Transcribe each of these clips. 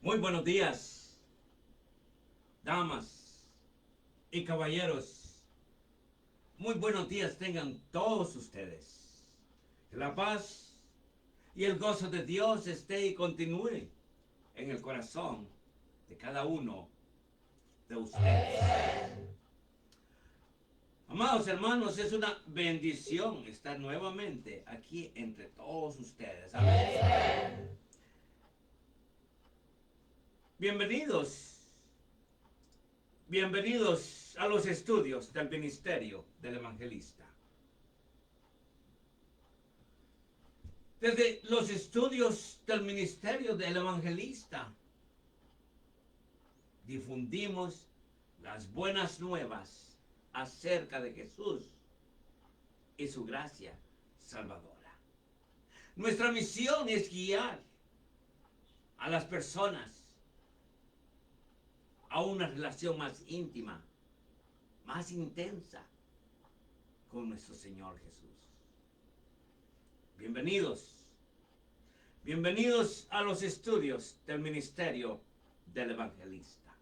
Muy buenos días, damas y caballeros. Muy buenos días tengan todos ustedes. Que la paz y el gozo de Dios esté y continúe en el corazón de cada uno de ustedes. Amados hermanos, es una bendición estar nuevamente aquí entre todos ustedes. Amén. Bienvenidos. Bienvenidos a los estudios del ministerio del evangelista. Desde los estudios del ministerio del evangelista difundimos las buenas nuevas acerca de Jesús y su gracia salvadora. Nuestra misión es guiar a las personas a una relación más íntima, más intensa con nuestro Señor Jesús. Bienvenidos. Bienvenidos a los estudios del ministerio del evangelista.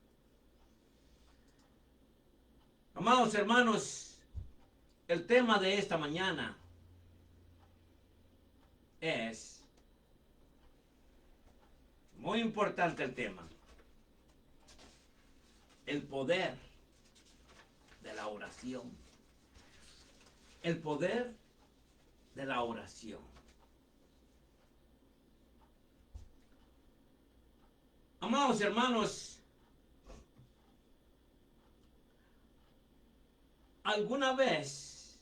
Amados hermanos, el tema de esta mañana es muy importante el tema. El poder de la oración. El poder de la oración. Amados hermanos, ¿alguna vez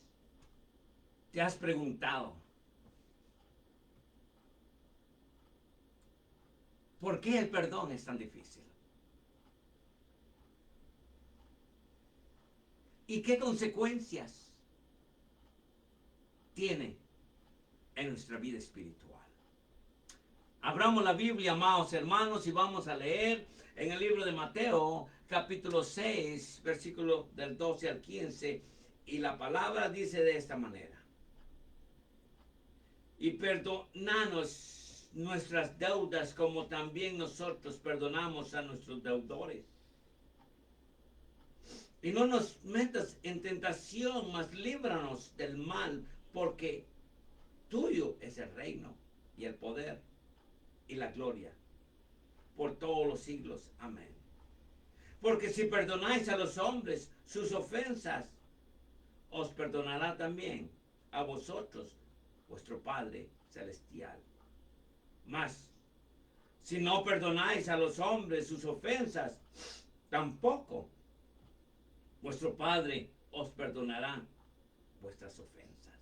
te has preguntado por qué el perdón es tan difícil? ¿Y qué consecuencias tiene en nuestra vida espiritual? Abramos la Biblia, amados hermanos, y vamos a leer en el libro de Mateo, capítulo 6, versículo del 12 al 15, y la palabra dice de esta manera: y perdonanos nuestras deudas como también nosotros perdonamos a nuestros deudores. Y no nos metas en tentación, mas líbranos del mal, porque tuyo es el reino y el poder y la gloria por todos los siglos. Amén. Porque si perdonáis a los hombres sus ofensas, os perdonará también a vosotros vuestro Padre celestial. Mas si no perdonáis a los hombres sus ofensas, tampoco vuestro Padre os perdonará vuestras ofensas.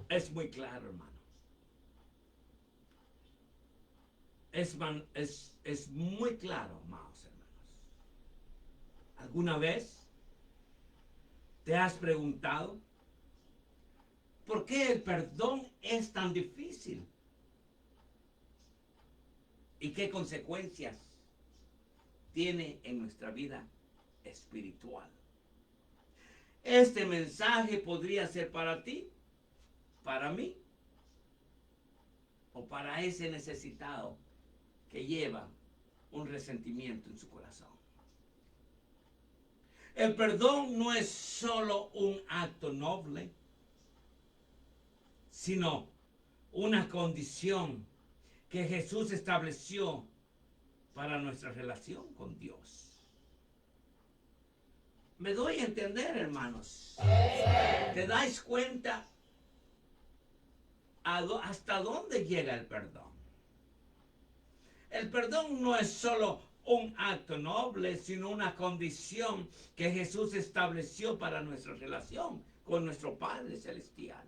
Es muy claro, hermanos. Es muy claro, amados hermanos. ¿Alguna vez te has preguntado por qué el perdón es tan difícil? ¿Y qué consecuencias tiene en nuestra vida espiritual? Este mensaje podría ser para ti, para mí, o para ese necesitado que lleva un resentimiento en su corazón. El perdón no es solo un acto noble, sino una condición que Jesús estableció para nuestra relación con Dios. Me doy a entender, hermanos. ¿Te dais cuenta hasta dónde llega el perdón? El perdón no es solo un acto noble, sino una condición que Jesús estableció para nuestra relación con nuestro Padre Celestial.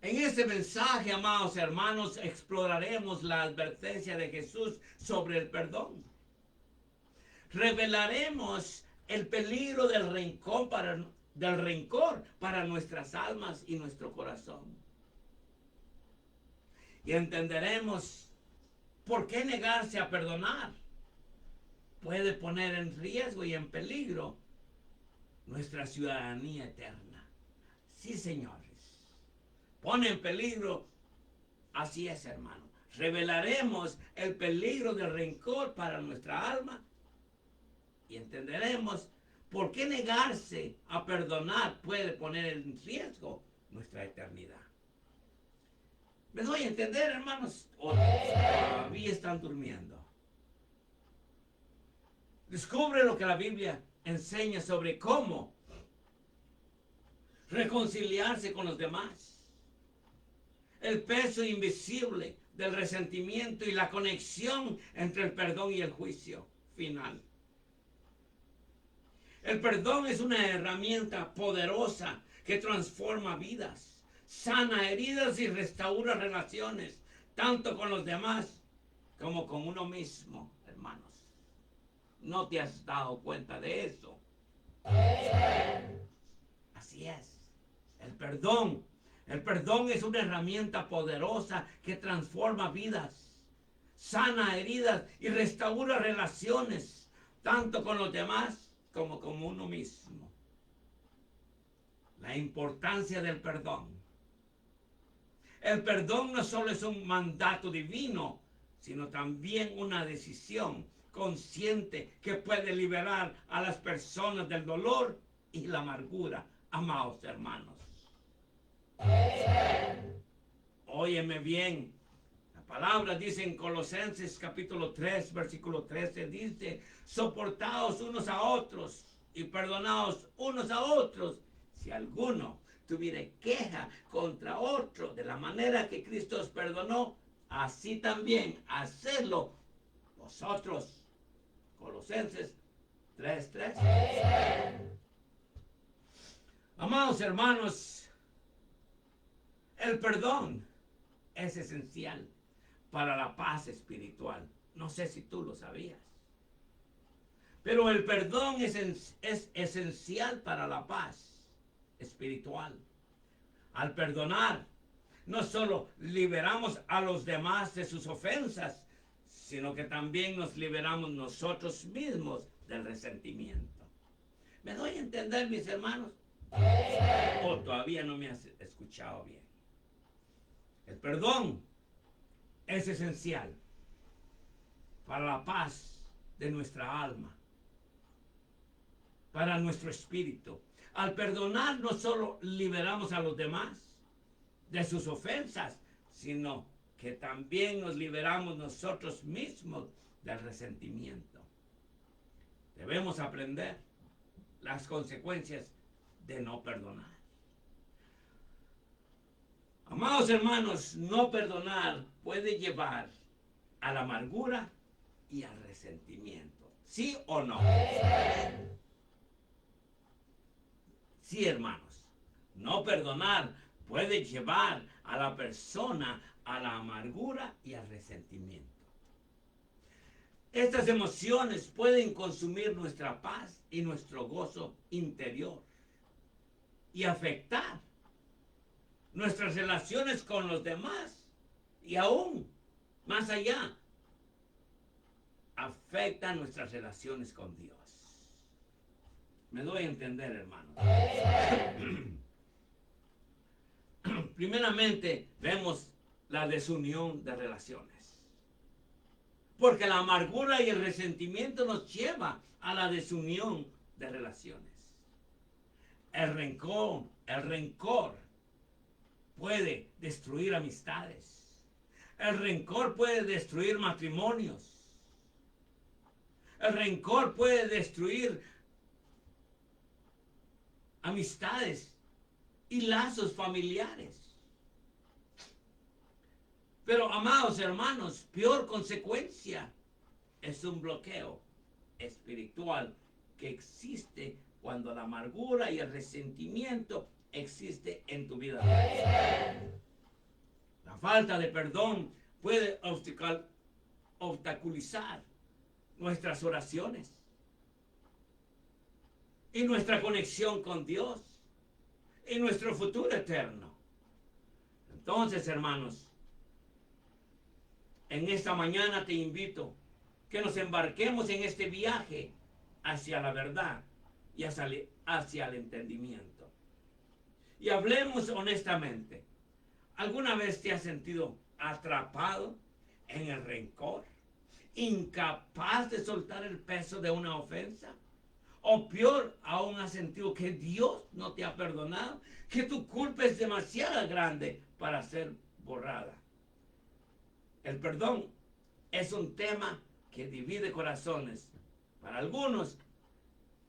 En este mensaje, amados hermanos, exploraremos la advertencia de Jesús sobre el perdón. Revelaremos el peligro del rencor para nuestras almas y nuestro corazón. Y entenderemos por qué negarse a perdonar puede poner en riesgo y en peligro nuestra ciudadanía eterna. Sí, señores. pone en peligro. Así es, hermano. Revelaremos el peligro del rencor para nuestra alma y entenderemos por qué negarse a perdonar puede poner en riesgo nuestra eternidad. ¿Me doy a entender, hermanos? ¿O todavía están durmiendo? Descubre lo que la Biblia enseña sobre cómo reconciliarse con los demás. El peso invisible del resentimiento y la conexión entre el perdón y el juicio final. El perdón es una herramienta poderosa que transforma vidas, sana heridas y restaura relaciones, tanto con los demás como con uno mismo, hermanos. ¿No te has dado cuenta de eso? Así es. El perdón es una herramienta poderosa que transforma vidas, sana heridas y restaura relaciones, tanto con los demás como con uno mismo. La importancia del perdón. El perdón no solo es un mandato divino, sino también una decisión consciente que puede liberar a las personas del dolor y la amargura, amados hermanos. Óyeme bien. La palabra dice en Colosenses capítulo 3, versículo 13, dice: soportaos unos a otros y perdonaos unos a otros si alguno tuviera queja contra otro, de la manera que Cristo os perdonó, así también hacedlo vosotros. Colosenses 3:3. Amados hermanos, el perdón es esencial para la paz espiritual. No sé si tú lo sabías. Pero el perdón es esencial para la paz espiritual. Al perdonar, no solo liberamos a los demás de sus ofensas, sino que también nos liberamos nosotros mismos del resentimiento. ¿Me doy a entender, mis hermanos? ¿O todavía no me has escuchado bien? El perdón es esencial para la paz de nuestra alma, para nuestro espíritu. Al perdonar no solo liberamos a los demás de sus ofensas, sino que también nos liberamos nosotros mismos del resentimiento. Debemos aprender las consecuencias de no perdonar. Amados hermanos, no perdonar puede llevar a la amargura y al resentimiento. ¿Sí o no? Sí, hermanos. No perdonar puede llevar a la persona a la amargura y al resentimiento. Estas emociones pueden consumir nuestra paz y nuestro gozo interior y afectar nuestras relaciones con los demás y aún más allá, afecta nuestras relaciones con Dios. Me doy a entender, hermanos. Primeramente, vemos la desunión de relaciones. Porque la amargura y el resentimiento nos lleva a la desunión de relaciones. El rencor puede destruir amistades. El rencor puede destruir matrimonios. El rencor puede destruir amistades y lazos familiares. Pero, amados hermanos, peor consecuencia es un bloqueo espiritual que existe cuando la amargura y el resentimiento existe en tu vida. La falta de perdón puede obstaculizar nuestras oraciones y nuestra conexión con Dios y nuestro futuro eterno. Entonces, hermanos, en esta mañana te invito que nos embarquemos en este viaje hacia la verdad y hacia el entendimiento. Y hablemos honestamente. ¿Alguna vez te has sentido atrapado en el rencor? ¿Incapaz de soltar el peso de una ofensa? O peor, aún has sentido que Dios no te ha perdonado, que tu culpa es demasiado grande para ser borrada. El perdón es un tema que divide corazones. Para algunos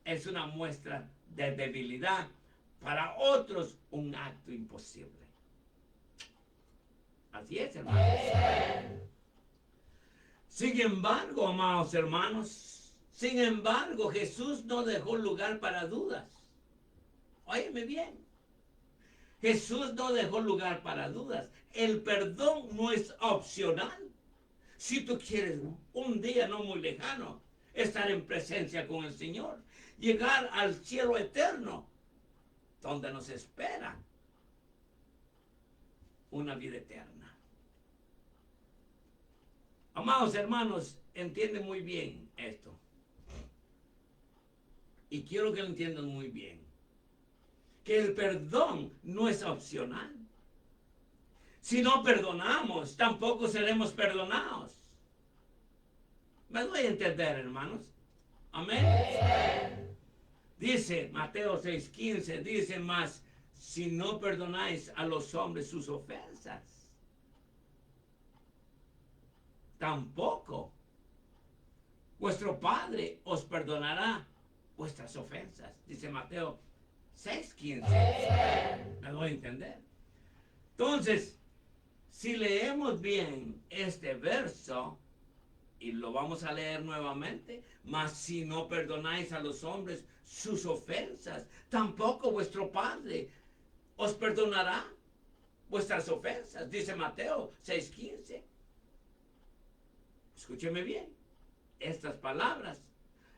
es una muestra de debilidad, para otros un acto imposible. Así es, hermanos. Sin embargo, amados hermanos, sin embargo, Jesús no dejó lugar para dudas. Óyeme bien. Jesús no dejó lugar para dudas. El perdón no es opcional. Si tú quieres un día no muy lejano estar en presencia con el Señor, llegar al cielo eterno, donde nos espera una vida eterna. Amados hermanos, entienden muy bien esto. Y quiero que lo entiendan muy bien. Que el perdón no es opcional. Si no perdonamos, tampoco seremos perdonados. ¿Me doy a entender, hermanos? Amén. Dice Mateo 6:15, dice más, si no perdonáis a los hombres sus ofensas, tampoco vuestro Padre os perdonará vuestras ofensas. Dice Mateo 6:15. ¿Me doy a entender? Entonces, si leemos bien este verso, y lo vamos a leer nuevamente, mas si no perdonáis a los hombres sus ofensas, tampoco vuestro Padre os perdonará vuestras ofensas. Dice Mateo 6:15. Escúcheme bien, estas palabras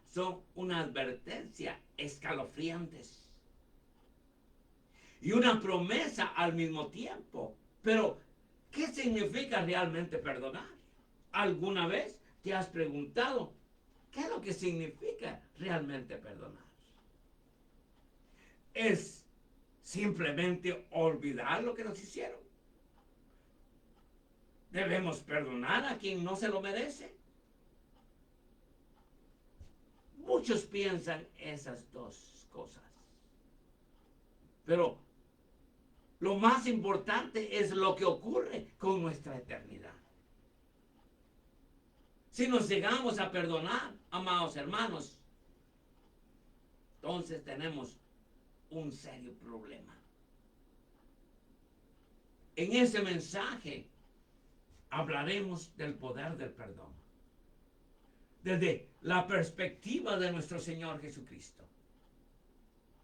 son una advertencia escalofriantes y una promesa al mismo tiempo. Pero, ¿qué significa realmente perdonar? ¿Alguna vez te has preguntado qué es lo que significa realmente perdonar? ¿Es simplemente olvidar lo que nos hicieron? ¿Debemos perdonar a quien no se lo merece? Muchos piensan esas dos cosas. Pero lo más importante es lo que ocurre con nuestra eternidad. Si nos llegamos a perdonar, amados hermanos, entonces tenemos un serio problema. En ese mensaje hablaremos del poder del perdón, desde la perspectiva de nuestro Señor Jesucristo,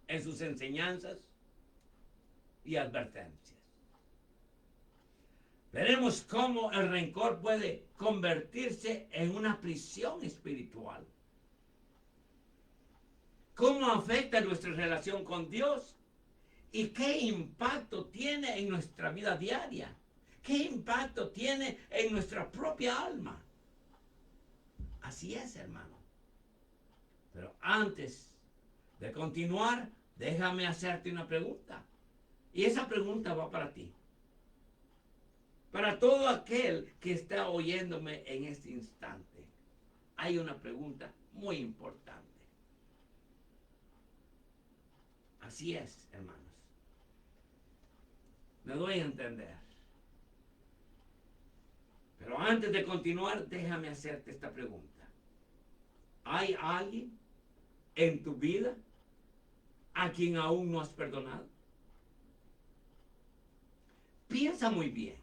en sus enseñanzas y advertencias. Veremos cómo el rencor puede convertirse en una prisión espiritual. Cómo afecta nuestra relación con Dios y qué impacto tiene en nuestra vida diaria. ¿Qué impacto tiene en nuestra propia alma? Así es, hermano. Pero antes de continuar, déjame hacerte una pregunta. Y esa pregunta va para ti. Para todo aquel que está oyéndome en este instante, hay una pregunta muy importante. Así es, hermanos. Me doy a entender. Pero antes de continuar, déjame hacerte esta pregunta. ¿Hay alguien en tu vida a quien aún no has perdonado? Piensa muy bien.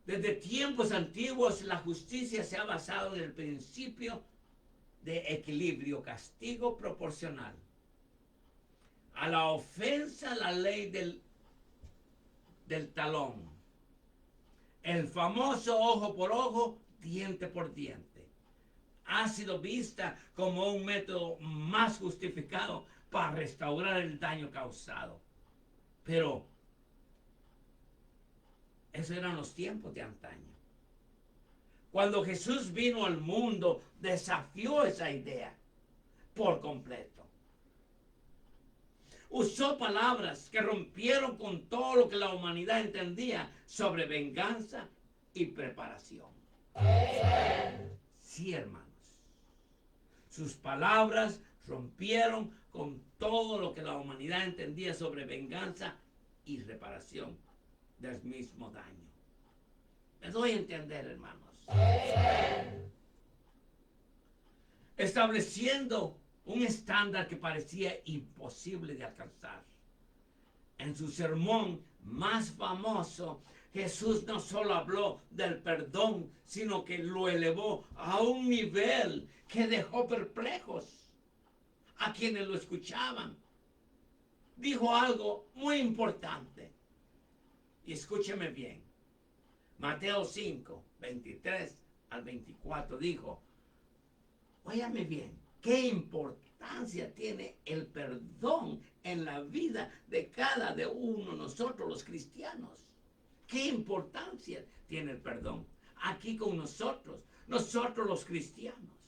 Desde tiempos antiguos la justicia se ha basado en el principio de equilibrio, castigo proporcional. A la ofensa, la ley del talón. El famoso ojo por ojo, diente por diente. Ha sido vista como un método más justificado para restaurar el daño causado. Pero esos eran los tiempos de antaño. Cuando Jesús vino al mundo, desafió esa idea por completo. usó palabras que rompieron con todo lo que la humanidad entendía sobre venganza y preparación. Sí, hermanos. Sus palabras rompieron con todo lo que la humanidad entendía sobre venganza y reparación del mismo daño. Me doy a entender, hermanos. Estableciendo un estándar que parecía imposible de alcanzar. En su sermón más famoso, Jesús no solo habló del perdón, sino que lo elevó a un nivel que dejó perplejos a quienes lo escuchaban. Dijo algo muy importante. Y escúcheme bien. Mateo 5, 23 al 24 dijo, óyame bien, qué importancia tiene el perdón en la vida de cada de uno de nosotros los cristianos. Qué importancia tiene el perdón aquí con nosotros los cristianos.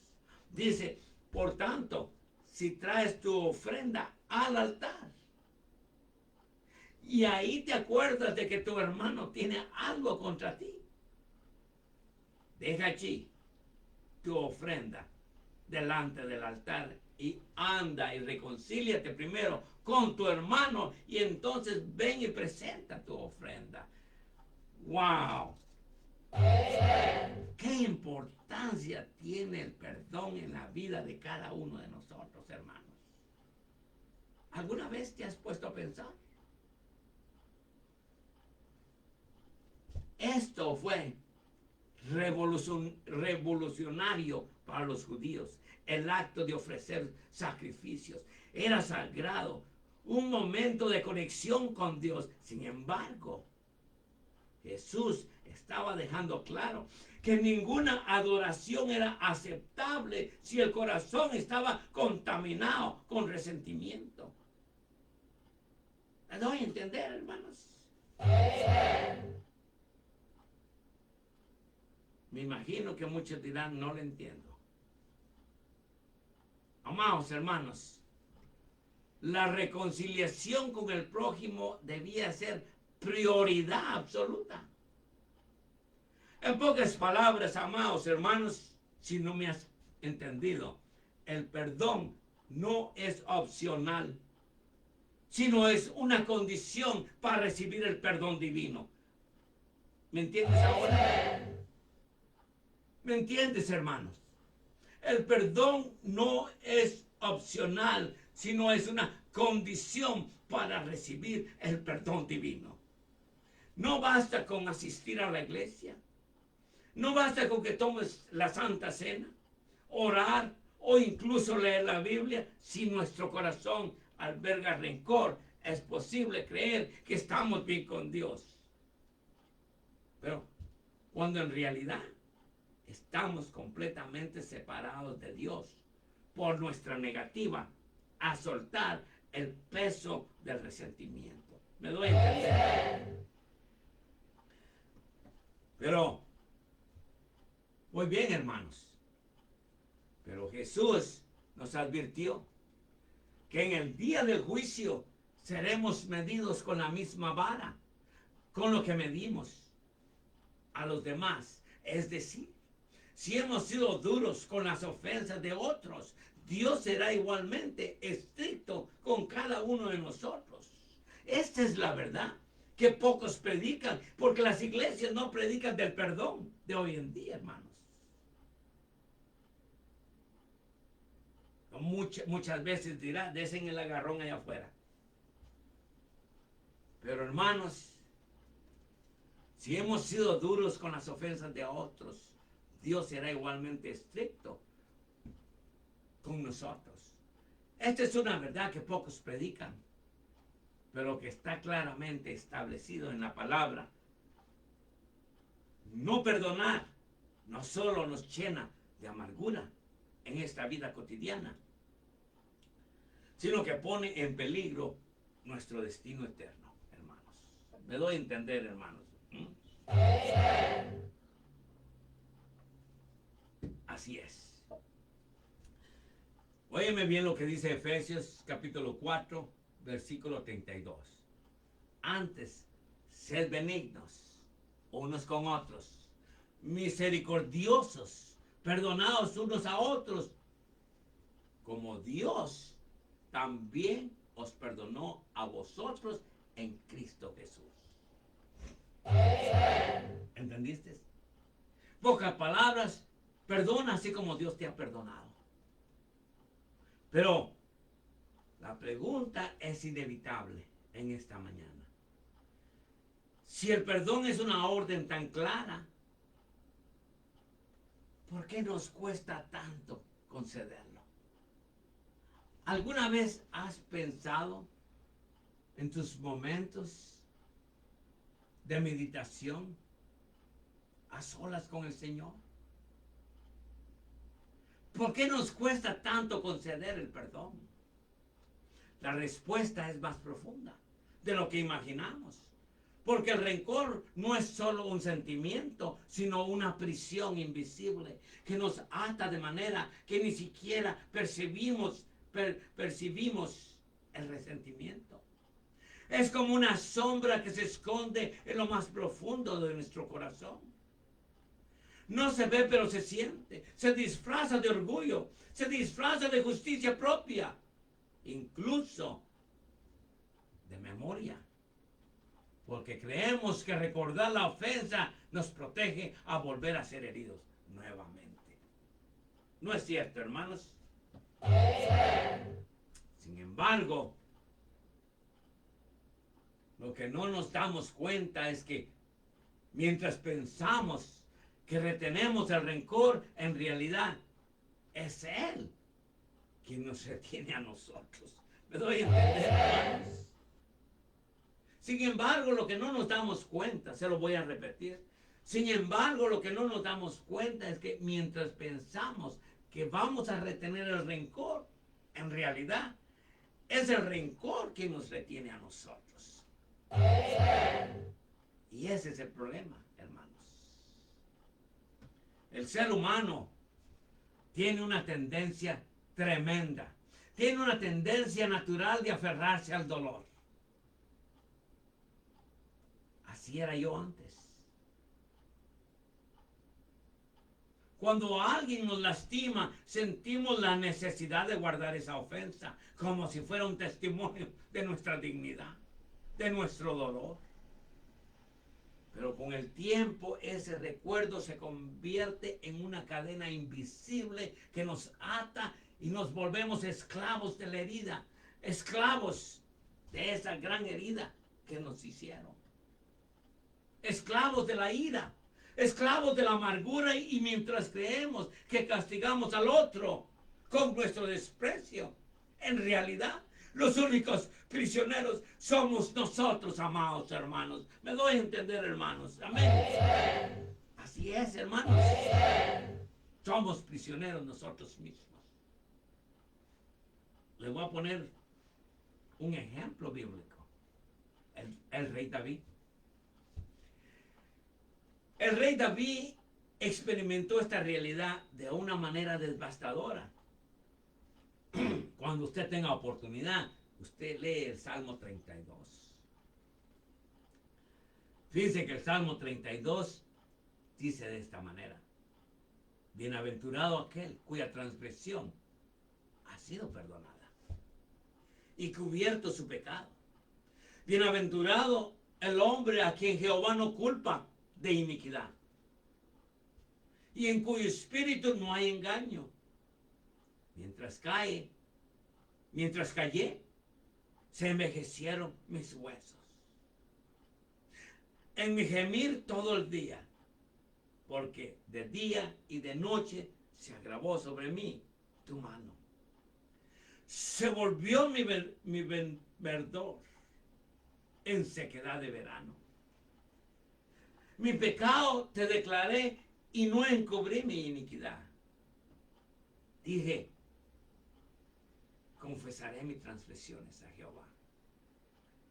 Dice, por tanto, si traes tu ofrenda al altar y ahí te acuerdas de que tu hermano tiene algo contra ti, deja allí tu ofrenda delante del altar y anda y reconcíliate primero con tu hermano y entonces ven y presenta tu ofrenda. ¡Wow! ¡Qué importancia tiene el perdón en la vida de cada uno de nosotros, hermanos! ¿Alguna vez te has puesto a pensar? Esto fue revolucionario para los judíos. El acto de ofrecer sacrificios era sagrado, un momento de conexión con Dios. Sin embargo, Jesús estaba dejando claro que ninguna adoración era aceptable si el corazón estaba contaminado con resentimiento. ¿Me doy a entender, hermanos? Me imagino que muchos dirán, no lo entiendo. Amados hermanos, la reconciliación con el prójimo debía ser prioridad absoluta. En pocas palabras, amados hermanos, si no me has entendido, el perdón no es opcional, sino es una condición para recibir el perdón divino. ¿Me entiendes ahora? ¿Me entiendes, hermanos? El perdón no es opcional, sino es una condición para recibir el perdón divino. No basta con asistir a la iglesia. No basta con que tomes la Santa Cena, orar o incluso leer la Biblia. Si nuestro corazón alberga rencor, es posible creer que estamos bien con Dios. Pero cuando en realidad estamos completamente separados de Dios por nuestra negativa a soltar el peso del resentimiento. ¿Me doy a entender? Pero, muy bien, hermanos. Pero Jesús nos advirtió que en el día del juicio seremos medidos con la misma vara, con lo que medimos a los demás. Es decir, si hemos sido duros con las ofensas de otros, Dios será igualmente estricto con cada uno de nosotros. Esta es la verdad que pocos predican, porque las iglesias no predican del perdón de hoy en día, hermanos. Muchas veces dirá, desen el agarrón allá afuera. Pero hermanos, si hemos sido duros con las ofensas de otros, Dios será igualmente estricto con nosotros. Esta es una verdad que pocos predican, pero que está claramente establecido en la palabra. No perdonar no solo nos llena de amargura en esta vida cotidiana, sino que pone en peligro nuestro destino eterno, hermanos. Me doy a entender, hermanos. Así es. Óyeme bien lo que dice Efesios capítulo 4, versículo 32. Antes, sed benignos unos con otros, misericordiosos, perdonados unos a otros, como Dios también os perdonó a vosotros en Cristo Jesús. ¿Entendiste? Pocas palabras, perdona así como Dios te ha perdonado. Pero la pregunta es inevitable en esta mañana. Si el perdón es una orden tan clara, ¿por qué nos cuesta tanto concederlo? ¿Alguna vez has pensado en tus momentos de meditación a solas con el Señor? ¿Por qué nos cuesta tanto conceder el perdón? La respuesta es más profunda de lo que imaginamos. Porque el rencor no es solo un sentimiento, sino una prisión invisible que nos ata de manera que ni siquiera percibimos el resentimiento. Es como una sombra que se esconde en lo más profundo de nuestro corazón. No se ve, pero se siente. Se disfraza de orgullo. Se disfraza de justicia propia. Incluso de memoria. Porque creemos que recordar la ofensa nos protege a volver a ser heridos nuevamente. ¿No es cierto, hermanos? Sin embargo, lo que no nos damos cuenta es que mientras pensamos que retenemos el rencor, en realidad es Él quien nos retiene a nosotros. ¿Me doy a entender, hermanos? Sin embargo, lo que no nos damos cuenta, se lo voy a repetir, sin embargo, lo que no nos damos cuenta es que mientras pensamos que vamos a retener el rencor, en realidad es el rencor que nos retiene a nosotros. Y ese es el problema, hermanos. El ser humano tiene una tendencia tremenda, tiene una tendencia natural de aferrarse al dolor. Así era yo antes. Cuando alguien nos lastima, sentimos la necesidad de guardar esa ofensa como si fuera un testimonio de nuestra dignidad, de nuestro dolor. Pero con el tiempo ese recuerdo se convierte en una cadena invisible que nos ata y nos volvemos esclavos de la herida, esclavos de esa gran herida que nos hicieron. Esclavos de la ira, esclavos de la amargura y mientras creemos que castigamos al otro con nuestro desprecio, en realidad los únicos prisioneros somos nosotros, amados hermanos. Me doy a entender, hermanos. Amén. Así es, hermanos. Somos prisioneros nosotros mismos. Les voy a poner un ejemplo bíblico. El rey David. El rey David experimentó esta realidad de una manera devastadora. Cuando usted tenga oportunidad, usted lee el Salmo 32. Fíjense que el Salmo 32 dice de esta manera: bienaventurado aquel cuya transgresión ha sido perdonada y cubierto su pecado. Bienaventurado el hombre a quien Jehová no culpa de iniquidad y en cuyo espíritu no hay engaño. Mientras callé, se envejecieron mis huesos. En mi gemir todo el día, porque de día y de noche se agravó sobre mí tu mano. Se volvió mi verdor en sequedad de verano. Mi pecado te declaré y no encubrí mi iniquidad. Dije, confesaré mis transgresiones a Jehová,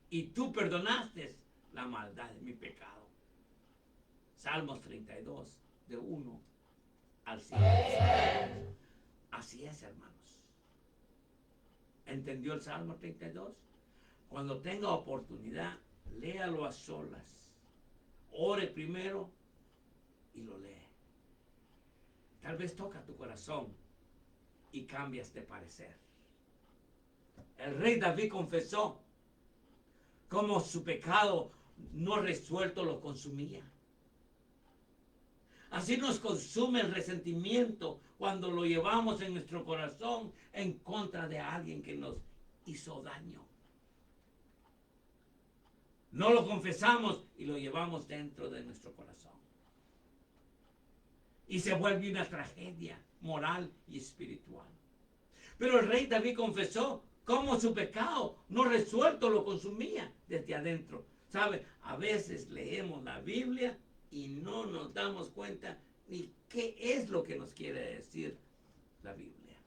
y tú perdonaste la maldad de mi pecado. Salmos 32, de 1 al 5. Así es, hermanos. ¿Entendió el Salmo 32? Cuando tenga oportunidad, léalo a solas. Ore primero y lo lee. Tal vez toca tu corazón y cambias de parecer. El rey David confesó cómo su pecado no resuelto lo consumía. Así nos consume el resentimiento cuando lo llevamos en nuestro corazón en contra de alguien que nos hizo daño. No lo confesamos y lo llevamos dentro de nuestro corazón. Y se vuelve una tragedia moral y espiritual. Pero el rey David confesó cómo su pecado no resuelto lo consumía desde adentro. ¿Sabe? A veces leemos la Biblia y no nos damos cuenta ni qué es lo que nos quiere decir la Biblia.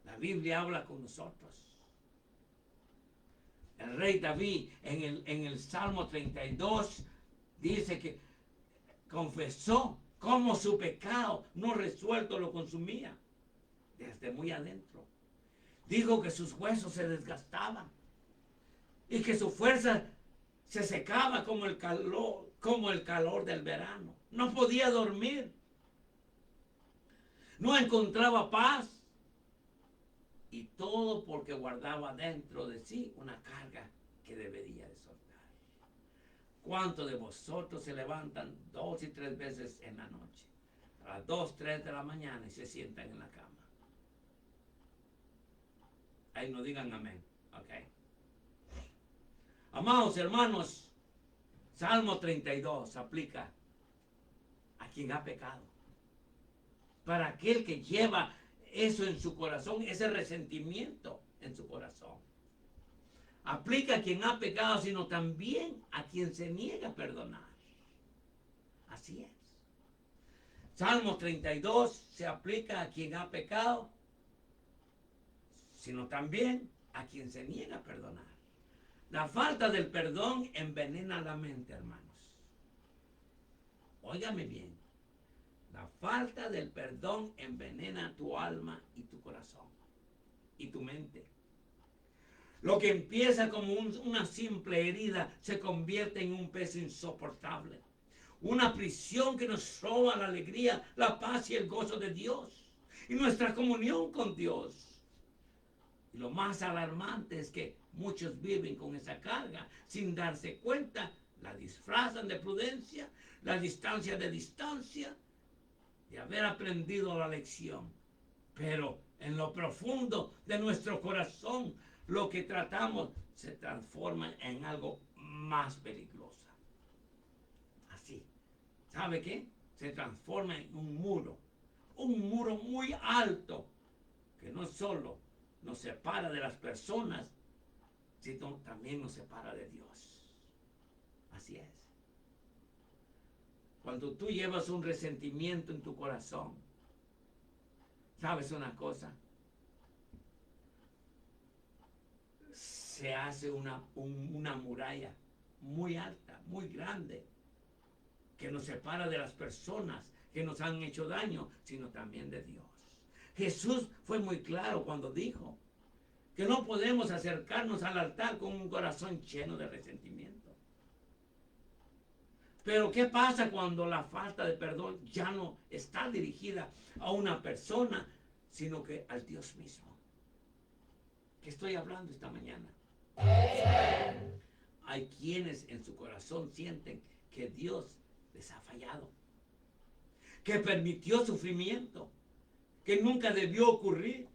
La Biblia habla con nosotros. El rey David en el Salmo 32 dice que confesó cómo su pecado no resuelto lo consumía desde muy adentro. Dijo que sus huesos se desgastaban y que su fuerza se secaba como el calor del verano. No podía dormir. No encontraba paz. Y todo porque guardaba dentro de sí una carga que debería de soltar. ¿Cuántos de vosotros se levantan 2 y 3 veces en la noche? A las 2, 3 de la mañana y se sientan en la cama. Ahí no digan amén. Ok. Amados hermanos, Salmo 32 aplica a quien ha pecado. Para aquel que lleva eso en su corazón, ese resentimiento en su corazón. Aplica a quien ha pecado, sino también a quien se niega a perdonar. Así es. Salmo 32 se aplica a quien ha pecado, sino también a quien se niega a perdonar. La falta del perdón envenena la mente, hermanos. Óigame bien. La falta del perdón envenena tu alma y tu corazón y tu mente. Lo que empieza como una simple herida se convierte en un peso insoportable. Una prisión que nos roba la alegría, la paz y el gozo de Dios y nuestra comunión con Dios. Y lo más alarmante es que muchos viven con esa carga sin darse cuenta, la disfrazan de prudencia, la distancia de distancia, de haber aprendido la lección. Pero en lo profundo de nuestro corazón, lo que tratamos se transforma en algo más peligroso. Así. ¿Sabe qué? Se transforma en un muro muy alto, que no solo nos separa de las personas, sino también nos separa de Dios. Así es. Cuando tú llevas un resentimiento en tu corazón, ¿sabes una cosa? Se hace una muralla muy alta, muy grande, que nos separa de las personas que nos han hecho daño, sino también de Dios. Jesús fue muy claro cuando dijo que no podemos acercarnos al altar con un corazón lleno de resentimiento. Pero ¿qué pasa cuando la falta de perdón ya no está dirigida a una persona, sino que al Dios mismo? ¿Qué estoy hablando esta mañana? Hay quienes en su corazón sienten que Dios les ha fallado, que permitió sufrimiento, que nunca debió ocurrir,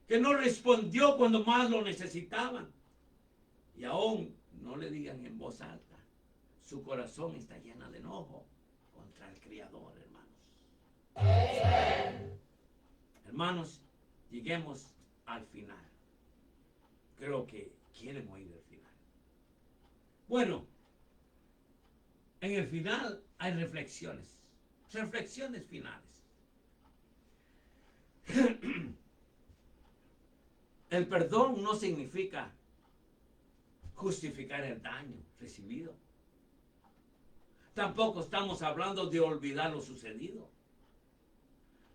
que no respondió cuando más lo necesitaban. Y aún no le digan en voz alta, su corazón está lleno de enojo contra el Creador, hermanos. Hermanos, lleguemos al final. Creo que quieren oír el final. Bueno, en el final hay reflexiones finales. El perdón no significa justificar el daño recibido. Tampoco estamos hablando de olvidar lo sucedido,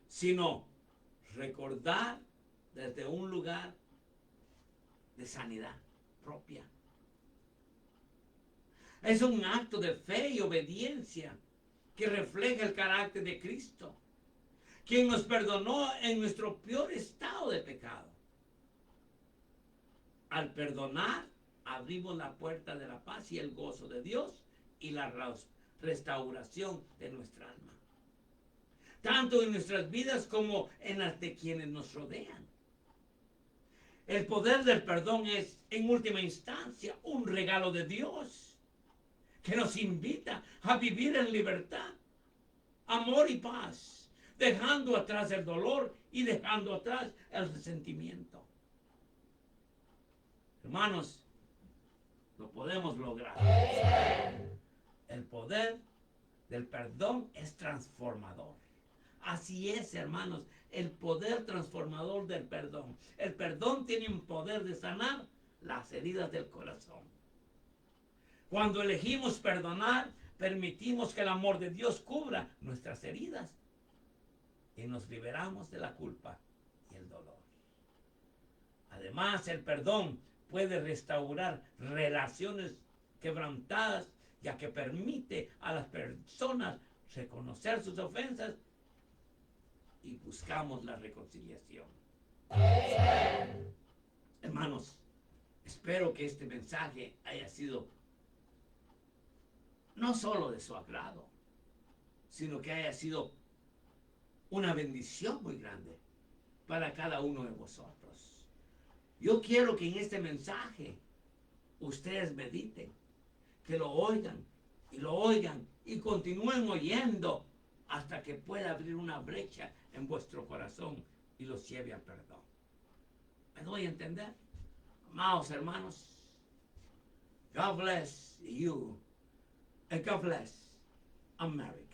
sino recordar desde un lugar de sanidad propia. Es un acto de fe y obediencia que refleja el carácter de Cristo, quien nos perdonó en nuestro peor estado de pecado. Al perdonar, abrimos la puerta de la paz y el gozo de Dios y la restauración de nuestra alma, tanto en nuestras vidas como en las de quienes nos rodean. El poder del perdón es, en última instancia, un regalo de Dios que nos invita a vivir en libertad, amor y paz, dejando atrás el dolor y dejando atrás el resentimiento. Hermanos, lo podemos lograr. El poder del perdón es transformador. Así es, hermanos, el poder transformador del perdón. El perdón tiene un poder de sanar las heridas del corazón. Cuando elegimos perdonar, permitimos que el amor de Dios cubra nuestras heridas y nos liberamos de la culpa y el dolor. Además, el perdón puede restaurar relaciones quebrantadas, ya que permite a las personas reconocer sus ofensas y buscamos la reconciliación. Hermanos, espero que este mensaje haya sido no solo de su agrado, sino que haya sido una bendición muy grande para cada uno de vosotros. Yo quiero que en este mensaje ustedes mediten, que lo oigan y continúen oyendo hasta que pueda abrir una brecha en vuestro corazón y los lleve al perdón. ¿Me doy a entender? Amados hermanos, God bless you and God bless America.